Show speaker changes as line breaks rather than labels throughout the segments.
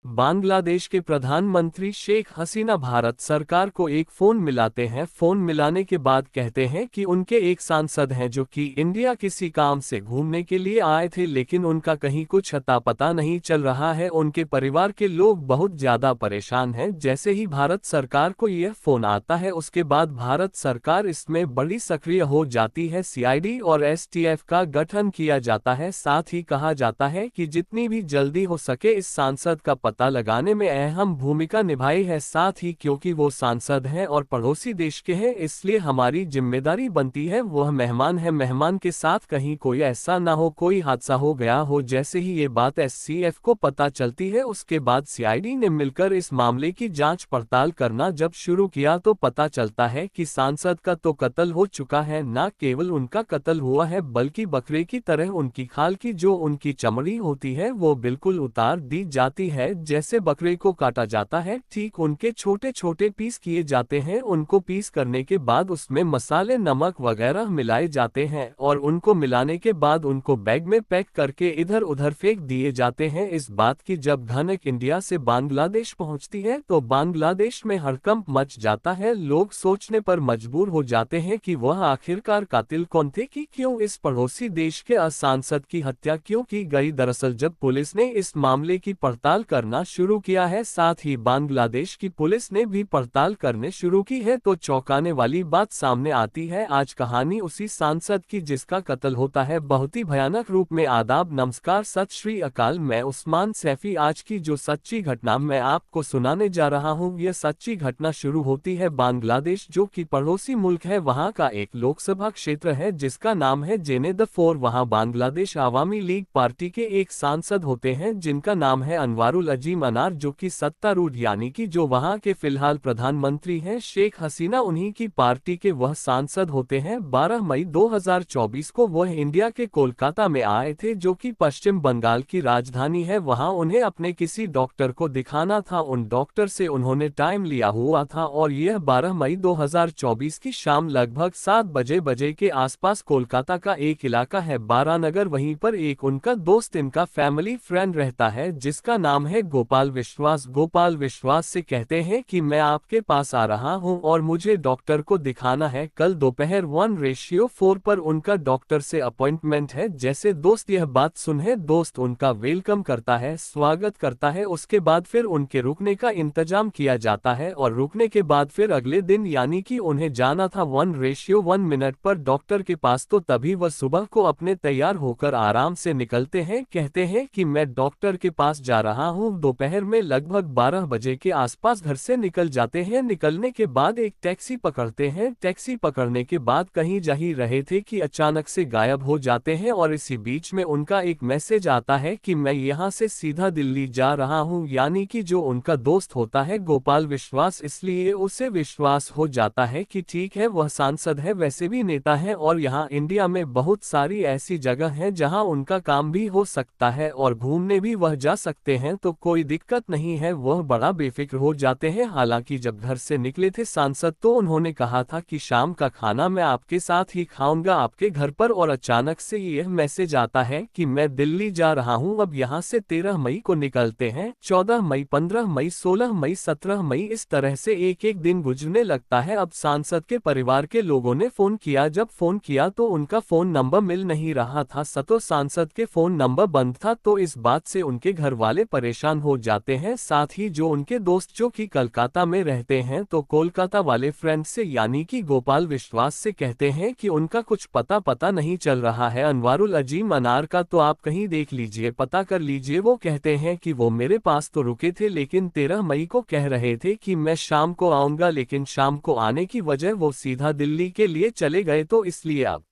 बांग्लादेश के प्रधानमंत्री शेख हसीना भारत सरकार को एक फोन मिलाते हैं। फोन मिलाने के बाद कहते हैं कि उनके एक सांसद हैं जो कि इंडिया किसी काम से घूमने के लिए आए थे, लेकिन उनका कहीं कुछ अता पता नहीं चल रहा है। उनके परिवार के लोग बहुत ज्यादा परेशान हैं। जैसे ही भारत सरकार को यह फोन आता है, उसके बाद भारत सरकार इसमें बड़ी सक्रिय हो जाती है। सीआईडी और एसटीएफ का गठन किया जाता है। साथ ही कहा जाता है कि जितनी भी जल्दी हो सके इस सांसद का पता लगाने में अहम भूमिका निभाई है। साथ ही क्योंकि वो सांसद हैं और पड़ोसी देश के हैं, इसलिए हमारी जिम्मेदारी बनती है, वह मेहमान है, मेहमान के साथ कहीं कोई ऐसा ना हो, कोई हादसा हो गया हो। जैसे ही ये बात एसटीएफ को पता चलती है, उसके बाद सीआईडी ने मिलकर इस मामले की जांच पड़ताल करना जब शुरू किया तो पता चलता है कि सांसद का तो कत्ल हो चुका है। न केवल उनका कत्ल हुआ है, बल्कि बकरे की तरह उनकी खाल की जो उनकी चमड़ी होती है वो बिल्कुल उतार दी जाती है। जैसे बकरे को काटा जाता है, ठीक उनके छोटे छोटे पीस किए जाते हैं। उनको पीस करने के बाद उसमें मसाले, नमक वगैरह मिलाए जाते हैं और उनको मिलाने के बाद उनको बैग में पैक करके इधर उधर फेंक दिए जाते हैं। इस बात की जब भनक इंडिया से बांग्लादेश पहुंचती है तो बांग्लादेश में हड़कंप मच जाता है। लोग सोचने पर मजबूर हो जाते हैं कि वह आखिरकार कातिल कौन थे, कि क्यों इस पड़ोसी देश के सांसद की हत्या क्यों की गई। दरअसल जब पुलिस ने इस मामले की पड़ताल करना शुरू किया है, साथ ही बांग्लादेश की पुलिस ने भी पड़ताल करने शुरू की है, तो चौंकाने वाली बात सामने आती है। आज कहानी उसी सांसद की जिसका कत्ल होता है, बहुत ही भयानक रूप में। आदाब, नमस्कार, सत श्री अकाल। मैं उस्मान सैफी। आज की जो सच्ची घटना मैं आपको सुनाने जा रहा हूँ, यह सच्ची घटना शुरू होती है बांग्लादेश, जो कि पड़ोसी मुल्क है। वहाँ का एक लोकसभा क्षेत्र है जिसका नाम है जेनेद-4। वहाँ बांग्लादेश आवामी लीग पार्टी के एक सांसद होते हैं जिनका नाम है अनवारुल अजीम अनार, जो कि सत्तारूढ़ यानी कि जो वहां के फिलहाल प्रधानमंत्री हैं शेख हसीना, उन्हीं की पार्टी के वह सांसद होते हैं। 12 मई 2024 को वह इंडिया के कोलकाता में आए थे, जो कि पश्चिम बंगाल की राजधानी है। वहां उन्हें अपने किसी डॉक्टर को दिखाना था। उन डॉक्टर से उन्होंने टाइम लिया हुआ था और यह 12 मई 2024 की शाम लगभग 7 बजे के आसपास कोलकाता का एक इलाका है बारानगर। वहीं पर एक उनका दोस्त, इनका फैमिली फ्रेंड रहता है जिसका नाम है गोपाल विश्वास। गोपाल विश्वास से कहते हैं कि मैं आपके पास आ रहा हूं और मुझे डॉक्टर को दिखाना है। कल दोपहर 1:4 पर उनका डॉक्टर से अपॉइंटमेंट है। जैसे दोस्त यह बात सुने, दोस्त उनका वेलकम करता है, स्वागत करता है। उसके बाद फिर उनके रुकने का इंतजाम किया जाता है और रुकने के बाद फिर अगले दिन यानी कि उन्हें जाना था 1:1 मिनट पर डॉक्टर के पास, तो तभी वह सुबह को अपने तैयार होकर आराम से निकलते हैं। कहते हैं कि मैं डॉक्टर के पास जा रहा हूं। दोपहर में लगभग 12 बजे के आसपास घर से निकल जाते हैं। निकलने के बाद एक टैक्सी पकड़ते हैं। टैक्सी पकड़ने के बाद कहीं जा ही रहे थे कि अचानक से गायब हो जाते हैं और इसी बीच में उनका एक मैसेज आता है कि मैं यहां से सीधा दिल्ली जा रहा हूं। यानी कि जो उनका दोस्त होता है गोपाल विश्वास, इसलिए उसे विश्वास हो जाता है कि ठीक है, वह सांसद है, वैसे भी नेता है और यहाँ इंडिया में बहुत सारी ऐसी जगह हैं जहां उनका काम भी हो सकता है और घूमने भी वह जा सकते हैं, तो कोई दिक्कत नहीं है। वह बड़ा बेफिक्र हो जाते हैं। हालांकि जब घर से निकले थे सांसद, तो उन्होंने कहा था कि शाम का खाना मैं आपके साथ ही खाऊंगा आपके घर पर, और अचानक से यह मैसेज आता है कि मैं दिल्ली जा रहा हूं। अब यहाँ से 13 मई को निकलते हैं, 14 मई, 15 मई, 16 मई, 17 मई, इस तरह से एक एक दिन गुजरने लगता है। अब सांसद के परिवार के लोगों ने फोन किया। जब फोन किया तो उनका फोन नंबर मिल नहीं रहा था, सतो सांसद के फोन नंबर बंद था। तो इस बात से उनके घर वाले परेशान हो जाते हैं। साथ ही जो उनके दोस्त जो कि कोलकाता में रहते हैं, तो कोलकाता वाले फ्रेंड से यानी कि गोपाल विश्वास से कहते हैं कि उनका कुछ पता नहीं चल रहा है अनवारुल अजीम अनार का, तो आप कहीं देख लीजिए, पता कर लीजिए। वो कहते हैं कि वो मेरे पास तो रुके थे, लेकिन 13 मई को कह रहे थे कि मैं शाम को आऊंगा, लेकिन शाम को आने की वजह वो सीधा दिल्ली के लिए चले गए, तो इसलिए अब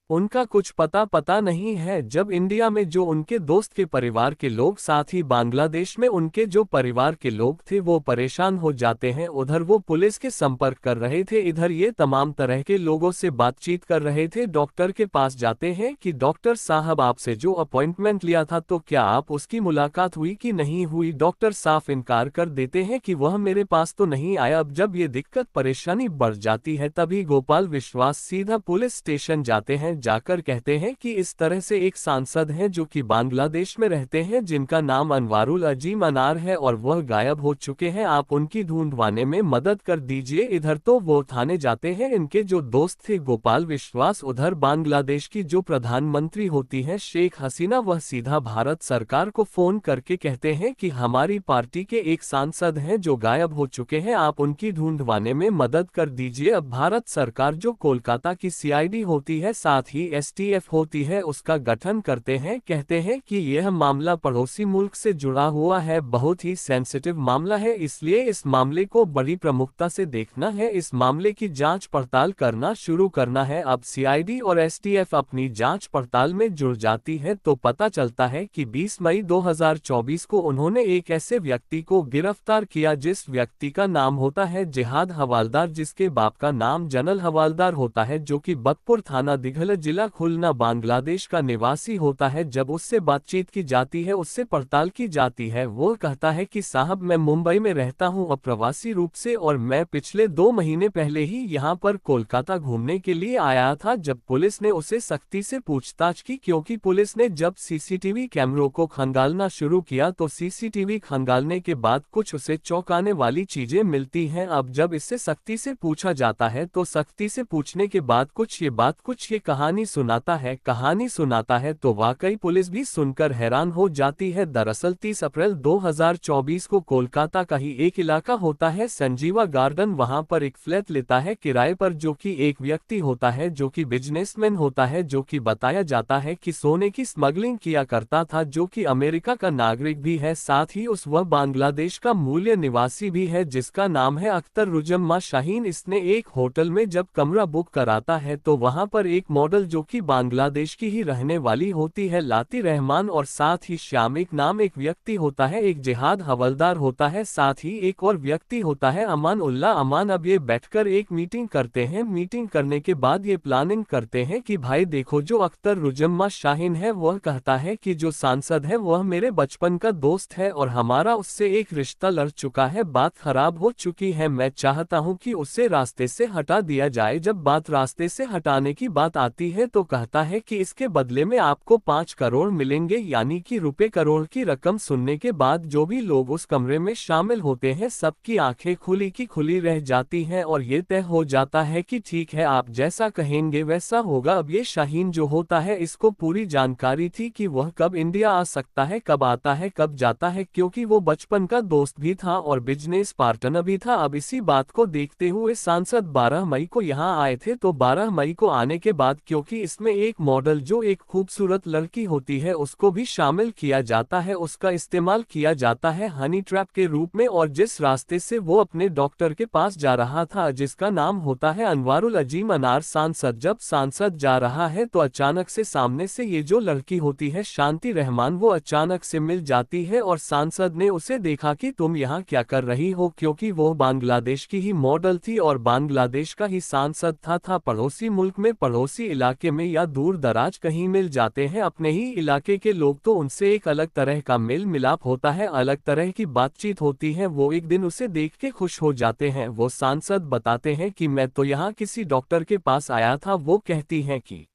उनका कुछ पता नहीं है। जब इंडिया में जो उनके दोस्त के परिवार के लोग, साथ ही बांग्लादेश में उनके जो परिवार के लोग थे, वो परेशान हो जाते हैं। उधर वो पुलिस के संपर्क कर रहे थे, इधर ये तमाम तरह के लोगों से बातचीत कर रहे थे। डॉक्टर के पास जाते हैं कि डॉक्टर साहब, आपसे जो अपॉइंटमेंट लिया था, तो क्या आप उसकी मुलाकात हुई कि नहीं हुई। डॉक्टर साफ इनकार कर देते हैं कि वह मेरे पास तो नहीं आया। अब जब ये दिक्कत परेशानी बढ़ जाती है, तभी गोपाल विश्वास सीधा पुलिस स्टेशन जाते हैं, हैं, जाकर कहते हैं कि इस तरह से एक सांसद हैं जो कि बांग्लादेश में रहते हैं, जिनका नाम अनवारुल अजीम अनार है और वह गायब हो चुके हैं, आप उनकी ढूंढवाने में मदद कर दीजिए। इधर तो वो थाने जाते हैं, इनके जो दोस्त थे गोपाल विश्वास, उधर बांग्लादेश की जो प्रधानमंत्री होती हैं शेख हसीना, वह सीधा भारत सरकार को फोन करके कहते हैं कि हमारी पार्टी के एक सांसद हैं जो गायब हो चुके हैं, आप उनकी ढूंढवाने में मदद कर दीजिए। अब भारत सरकार जो कोलकाता की सीआईडी होती है, साथ ही एसटीएफ होती है, उसका गठन करते हैं। कहते हैं कि यह मामला पड़ोसी मुल्क से जुड़ा हुआ है, बहुत ही सेंसिटिव मामला है, इसलिए इस मामले को बड़ी प्रमुखता से देखना है, इस मामले की जांच पड़ताल करना शुरू करना है। अब सीआईडी और एसटीएफ अपनी जांच पड़ताल में जुड़ जाती है तो पता चलता है कि 20 मई 2024 को उन्होंने एक ऐसे व्यक्ति को गिरफ्तार किया जिस व्यक्ति का नाम होता है जिहाद हवालदार, जिसके बाप का नाम जनरल हवालदार होता है, जो कि बकपुर थाना दिघल जिला खुलना बांग्लादेश का निवासी होता है। जब उससे बातचीत की जाती है, उससे पड़ताल की जाती है, वो कहता है कि साहब मैं मुंबई में रहता हूं अप्रवासी रूप से और मैं पिछले 2 महीने पहले ही यहां पर कोलकाता घूमने के लिए आया था। जब पुलिस ने उसे सख्ती से पूछताछ की, क्योंकि पुलिस ने जब सीसीटीवी कैमरों को खंगालना शुरू किया तो सीसीटीवी खंगालने के बाद कुछ उसे चौंकाने वाली चीजें मिलती हैं। अब जब इससे सख्ती से पूछा जाता है तो सख्ती से पूछने के बाद कुछ ये कहानी सुनाता है तो वाकई पुलिस भी सुनकर हैरान हो जाती है। दरअसल 30 अप्रैल 2024 को कोलकाता का ही एक इलाका होता है संजीवा गार्डन, वहां पर एक फ्लैट लेता है किराए पर, जो कि एक व्यक्ति होता है जो कि बिजनेसमैन होता है, जो कि बताया जाता है कि सोने की स्मगलिंग किया करता था, जो कि अमेरिका का नागरिक भी है, साथ ही वह बांग्लादेश का मूल निवासी भी है, जिसका नाम है अख्तर रुजम्मा शाहीन। इसने एक होटल में जब कमरा बुक कराता है तो वहां पर एक मॉडल जो कि बांग्लादेश की ही रहने वाली होती है लाती रहमान, और साथ ही श्यामिक नाम एक व्यक्ति होता है, एक जिहाद हवलदार होता है, साथ ही एक और व्यक्ति होता है अमान उल्ला अमान। अब ये बैठकर एक मीटिंग करते हैं, मीटिंग करने के बाद ये प्लानिंग करते हैं कि भाई देखो, जो अख्तर रुजम्मा शाहीन है वह कहता है कि जो सांसद है वह मेरे बचपन का दोस्त है और हमारा उससे एक रिश्ता लड़ चुका है, बात खराब हो चुकी है, मैं चाहता हूं कि उसे रास्ते से हटा दिया जाए। जब बात रास्ते से हटाने की बात आती है तो कहता है कि इसके बदले में आपको 5 करोड़ मिलेंगे, यानी कि रुपए करोड़ की रकम। सुनने के बाद जो भी लोग उस कमरे में शामिल होते हैं सबकी आंखें खुली की खुली रह जाती हैं और ये तय हो जाता है कि ठीक है, आप जैसा कहेंगे वैसा होगा। अब ये शाहीन जो होता है इसको पूरी जानकारी थी कि वह कब इंडिया आ सकता है, कब आता है, कब जाता है, क्योंकि वो बचपन का दोस्त भी था और बिजनेस पार्टनर भी था। अब इसी बात को देखते हुए सांसद 12 मई को यहाँ आए थे, तो 12 मई को आने के बाद क्योंकि इसमें एक मॉडल जो एक खूबसूरत लड़की होती है उसको भी शामिल किया जाता है, उसका इस्तेमाल किया जाता है हनी ट्रैप के रूप में, और जिस रास्ते से वो अपने डॉक्टर के पास जा रहा था जिसका नाम होता है अनवारुल अजीम अनार, जब सांसद जा रहा है तो अचानक से सामने से ये जो लड़की होती है शांति रहमान, वो अचानक से मिल जाती है और सांसद ने उसे देखा कि तुम यहाँ क्या कर रही हो, क्योंकि वो बांग्लादेश की ही मॉडल थी और बांग्लादेश का ही सांसद था। पड़ोसी मुल्क में, पड़ोसी इलाके में या दूर दराज कहीं मिल जाते हैं अपने ही इलाके के लोग तो उनसे एक अलग तरह का मेल मिलाप होता है, अलग तरह की बातचीत होती है। वो एक दिन उसे देख के खुश हो जाते हैं। वो सांसद बताते हैं कि मैं तो यहाँ किसी डॉक्टर के पास आया था। वो कहती हैं कि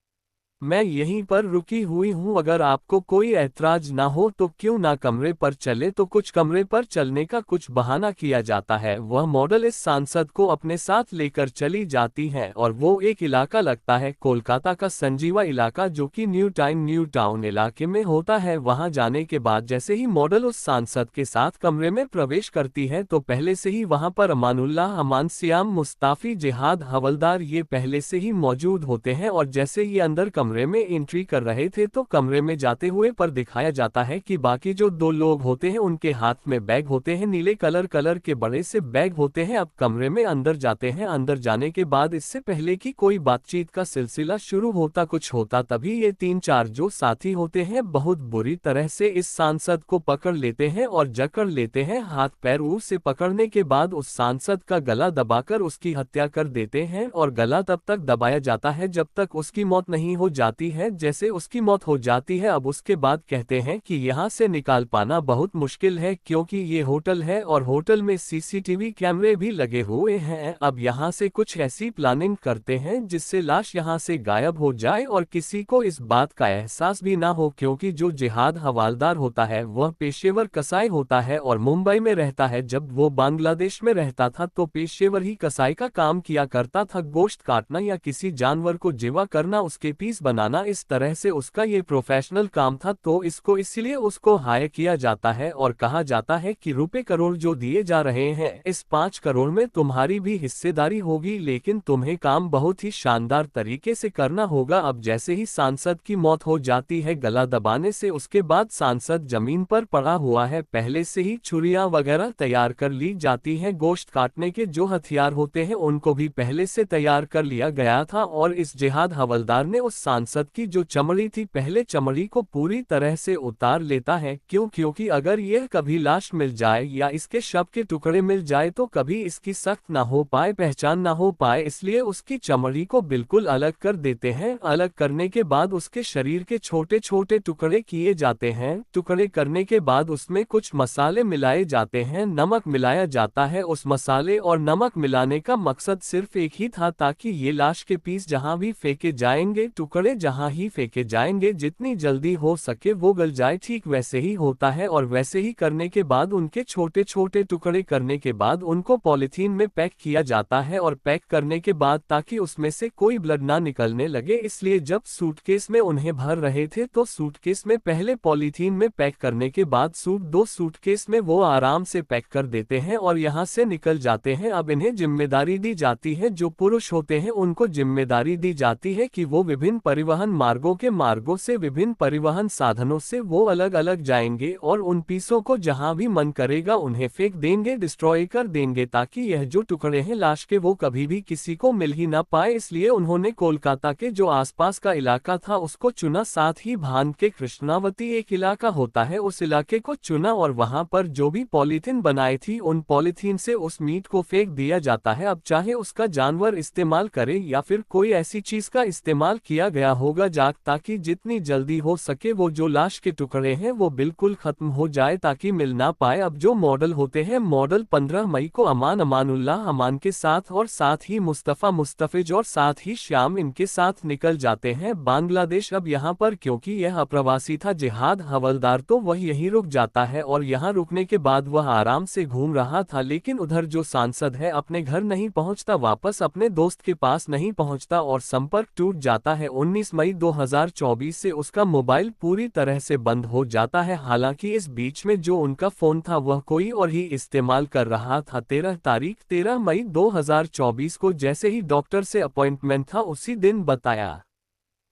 मैं यहीं पर रुकी हुई हूँ, अगर आपको कोई ऐतराज ना हो तो क्यों ना कमरे पर चले। तो कुछ कमरे पर चलने का कुछ बहाना किया जाता है। वह मॉडल इस सांसद को अपने साथ लेकर चली जाती है और वो एक इलाका लगता है कोलकाता का संजीवा इलाका, जो कि न्यू टाउन इलाके में होता है। वहां जाने के बाद जैसे ही मॉडल उस सांसद के साथ कमरे में प्रवेश करती है तो पहले से ही वहां पर अमानुल्लाह अमान, सियाम मुस्ताफी, जिहाद हवलदार ये पहले से ही मौजूद होते हैं। और जैसे ये अंदर कमरे में एंट्री कर रहे थे तो कमरे में जाते हुए पर दिखाया जाता है कि बाकी जो 2 लोग होते हैं उनके हाथ में बैग होते हैं, नीले कलर के बड़े से बैग होते हैं। अब कमरे में अंदर जाते हैं, अंदर जाने के बाद इससे पहले कि कोई बातचीत का सिलसिला शुरू होता कुछ होता, तभी ये 3-4 जो साथी होते हैं बहुत बुरी तरह से इस सांसद को पकड़ लेते हैं और जकड़ लेते हैं। हाथ पैर से पकड़ने के बाद उस सांसद का गला दबाकर उसकी हत्या कर देते हैं और गला तब तक दबाया जाता है जब तक उसकी मौत नहीं हो जाती है, जैसे उसकी मौत हो जाती है। अब उसके बाद कहते हैं कि यहाँ से निकाल पाना बहुत मुश्किल है, क्योंकि ये होटल है और होटल में सीसीटीवी कैमरे भी लगे हुए हैं। अब यहाँ से कुछ ऐसी प्लानिंग करते हैं जिससे लाश यहाँ से गायब हो जाए और किसी को इस बात का एहसास भी ना हो, क्योंकि जो जिहाद हवालदार होता है वह पेशेवर कसाई होता है और मुंबई में रहता है। जब वो बांग्लादेश में रहता था तो पेशेवर ही कसाई का काम किया करता था, गोश्त काटना या किसी जानवर को जिवा करना, उसके पीस बनाना, इस तरह से उसका ये प्रोफेशनल काम था। तो इसलिए उसको हायर किया जाता है और कहा जाता है कि रुपए करोड़ जो दिए जा रहे हैं, इस 5 करोड़ में तुम्हारी भी हिस्सेदारी होगी, लेकिन तुम्हें काम बहुत ही शानदार तरीके से करना होगा। अब जैसे ही सांसद की मौत हो जाती है गला दबाने से, उसके बाद सांसद जमीन पर पड़ा हुआ है, पहले से ही छुरियां वगैरह तैयार कर ली जाती हैं, गोश्त काटने के जो हथियार होते हैं उनको भी पहले से तैयार कर लिया गया था। और इस जिहाद हवलदार ने उस सांसद की जो चमड़ी थी, पहले चमड़ी को पूरी तरह से उतार लेता है। क्योंकि अगर यह कभी लाश मिल जाए या इसके शव के टुकड़े मिल जाए तो कभी इसकी सख्त ना हो पाए, पहचान ना हो पाए, इसलिए उसकी चमड़ी को बिल्कुल अलग कर देते हैं। अलग करने के बाद उसके शरीर के छोटे छोटे टुकड़े किए जाते हैं। टुकड़े करने के बाद उसमें कुछ मसाले मिलाए जाते हैं, नमक मिलाया जाता है। उस मसाले और नमक मिलाने का मकसद सिर्फ एक ही था, ताकि ये लाश के पीस जहां भी फेंके जाएंगे, टुकड़े जहां ही फेंके जाएंगे, जितनी जल्दी हो सके वो गल जाए। ठीक वैसे ही होता है और वैसे ही करने के बाद उनके छोटे छोटे टुकड़े करने के बाद उनको पॉलीथीन में पैक किया जाता है। और पैक करने के बाद ताकि उसमें से कोई ब्लड ना निकलने लगे, इसलिए जब सूटकेस में उन्हें भर रहे थे तो सूटकेस में पहले पॉलीथीन में पैक करने के बाद दो सूटकेस में वो आराम से पैक कर देते हैं और यहाँ से निकल जाते हैं। अब इन्हें जिम्मेदारी दी जाती है, जो पुरुष होते हैं उनको जिम्मेदारी दी जाती है कि वो विभिन्न परिवहन मार्गों से विभिन्न परिवहन साधनों से वो अलग अलग जाएंगे और उन पीसों को जहां भी मन करेगा उन्हें फेंक देंगे, डिस्ट्रॉय कर देंगे, ताकि यह जो टुकड़े हैं लाश के वो कभी भी किसी को मिल ही ना पाए। इसलिए उन्होंने कोलकाता के जो आसपास का इलाका था उसको चुना, साथ ही भान के कृष्णावती एक इलाका होता है उस इलाके को चुना और वहां पर जो भी पॉलीथीन बनाई थी उन पॉलीथीन से उस मीट को फेंक दिया जाता है। अब चाहे उसका जानवर इस्तेमाल करे या फिर कोई ऐसी चीज का इस्तेमाल किया गया होगा ताकि जितनी जल्दी हो सके वो जो लाश के टुकड़े हैं वो बिल्कुल खत्म हो जाए, ताकि मिल ना पाए। अब जो मॉडल होते हैं, मॉडल 15 मई को अमानुल्लाह अमान के साथ और साथ ही मुस्तफ़ा मुस्तफिज और साथ ही श्याम इनके साथ निकल जाते हैं बांग्लादेश। अब यहाँ पर क्योंकि यह अप्रवासी था जिहाद हवलदार, तो वह यहीं रुक जाता है और यहाँ रुकने के बाद वह आराम से घूम रहा था, लेकिन उधर जो सांसद है अपने घर नहीं पहुँचता, वापस अपने दोस्त के पास नहीं पहुँचता और संपर्क टूट जाता है। 19 मई 2024 से उसका मोबाइल पूरी तरह से बंद हो जाता है। हालांकि इस बीच में जो उनका फोन था वह कोई और ही इस्तेमाल कर रहा था। 13 मई 2024 को जैसे ही डॉक्टर से अपॉइंटमेंट था उसी दिन बताया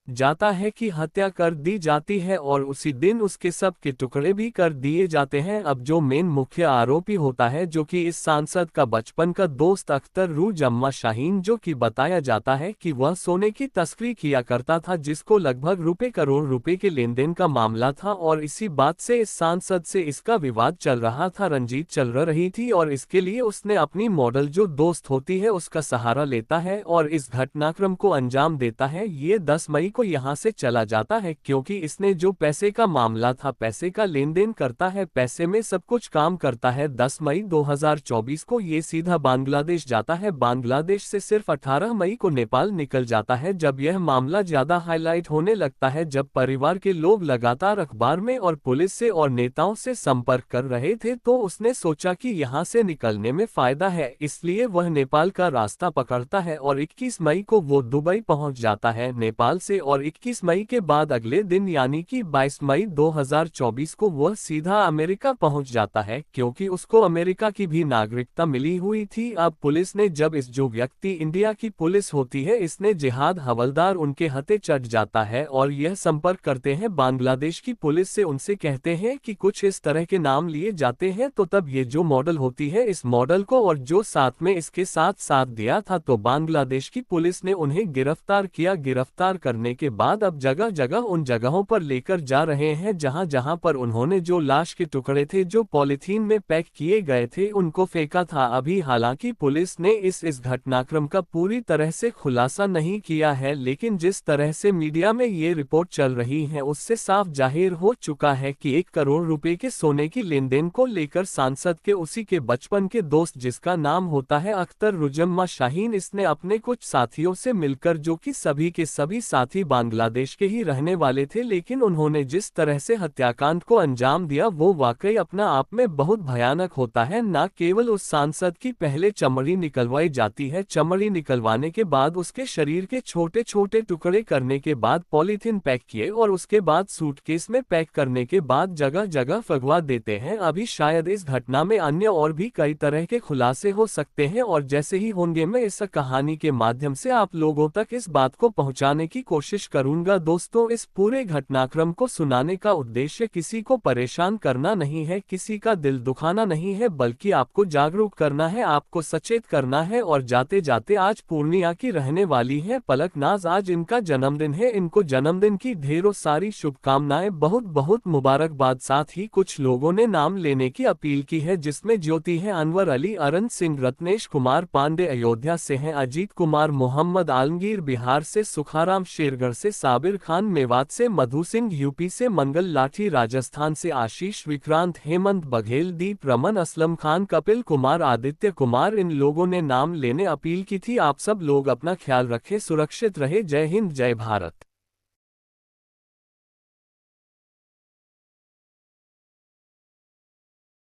जाता है कि हत्या कर दी जाती है और उसी दिन उसके सब के टुकड़े भी कर दिए जाते हैं। अब जो मेन मुख्य आरोपी होता है, जो कि इस सांसद का बचपन का दोस्त अख्तर रूजम्मा शाहीन, जो कि बताया जाता है कि वह सोने की तस्करी किया करता था, जिसको लगभग रुपए करोड़ रुपए के लेन देन का मामला था। और इसी बात से इस सांसद से इसका विवाद चल रहा था, रंजीत चल रही थी और इसके लिए उसने अपनी मॉडल जो दोस्त होती है उसका सहारा लेता है और इस घटनाक्रम को अंजाम देता है। ये 10 मई को यहाँ से चला जाता है, क्योंकि इसने जो पैसे का मामला था, पैसे का लेन देन करता है, पैसे में सब कुछ काम करता है। 10 मई 2024 को ये सीधा बांग्लादेश जाता है। बांग्लादेश से सिर्फ 18 मई को नेपाल निकल जाता है। जब यह मामला ज्यादा हाईलाइट होने लगता है, जब परिवार के लोग लगातार अखबार में और पुलिस से और नेताओं से संपर्क कर रहे थे, तो उसने सोचा कि यहाँ से निकलने में फायदा है, इसलिए वह नेपाल का रास्ता पकड़ता है और 21 मई को वो दुबई पहुँच जाता है नेपाल से। और 21 मई के बाद अगले दिन यानी कि 22 मई 2024 को वह सीधा अमेरिका पहुंच जाता है, क्योंकि उसको अमेरिका की भी नागरिकता मिली हुई थी। अब पुलिस ने जब इस जो व्यक्ति इंडिया की पुलिस होती है, इसने जिहाद हवलदार उनके हथे चढ़ जाता है और यह संपर्क करते हैं बांग्लादेश की पुलिस से, उनसे कहते हैं कि कुछ इस तरह के नाम लिए जाते हैं। तो तब ये जो मॉडल होती है, इस मॉडल को और जो साथ में इसके साथ दिया था, तो बांग्लादेश की पुलिस ने उन्हें गिरफ्तार किया। गिरफ्तार करने करने के बाद अब जगह जगह उन जगहों पर लेकर जा रहे हैं जहां जहां पर उन्होंने जो लाश के टुकड़े थे जो पॉलीथीन में पैक किए गए थे उनको फेंका था। अभी हालांकि पुलिस ने इस घटनाक्रम का पूरी तरह से खुलासा नहीं किया है, लेकिन जिस तरह से मीडिया में ये रिपोर्ट चल रही है उससे साफ जाहिर हो चुका है कि 1 करोड़ रुपए के सोने की लेनदेन को लेकर सांसद के उसी के बचपन के दोस्त जिसका नाम होता है अख्तर रुजम्मा शाहीन, इसने अपने कुछ साथियों से मिलकर, जो कि सभी के सभी साथी बांग्लादेश के ही रहने वाले थे, लेकिन उन्होंने जिस तरह से हत्याकांड को अंजाम दिया वो वाकई अपना आप में बहुत भयानक होता है। न केवल उस सांसद की पहले चमड़ी निकलवाई जाती है, चमड़ी निकलवाने के बाद उसके शरीर के छोटे छोटे टुकड़े करने के बाद पॉलीथीन पैक किए और उसके बाद सूटकेस में पैक करने के बाद जगह जगह फगवा देते हैं। अभी शायद इस घटना में अन्य और भी कई तरह के खुलासे हो सकते हैं और जैसे ही होंगे मैं इस कहानी के माध्यम से आप लोगों तक इस बात को पहुंचाने की कोशिश करूंगा। दोस्तों, इस पूरे घटनाक्रम को सुनाने का उद्देश्य किसी को परेशान करना नहीं है, किसी का दिल दुखाना नहीं है, बल्कि आपको जागरूक करना है, आपको सचेत करना है। और जाते जाते आज पूर्णिया की रहने वाली है पलक नाज, आज इनका जन्मदिन है, इनको जन्मदिन की ढेरों सारी शुभकामनाएं, बहुत बहुत मुबारकबाद। साथ ही कुछ लोगों ने नाम लेने की अपील की है जिसमें ज्योति है, अनवर अली, अरन सिंह, रत्नेश कुमार पांडे अयोध्या से हैं, अजीत कुमार, मोहम्मद आलमगीर बिहार से, सुखाराम शेरगढ़ से, साबिर खान मेवात से, मधु सिंह यूपी से, मंगल लाठी राजस्थान से, आशीष, विक्रांत, हेमंत बघेल, दीप रमन, असलम खान, कपिल कुमार, आदित्य कुमार, इन लोगों ने नाम लेने अपील की थी। आप सब लोग अपना ख्याल रखें, सुरक्षित रहे। जय हिंद, जय भारत।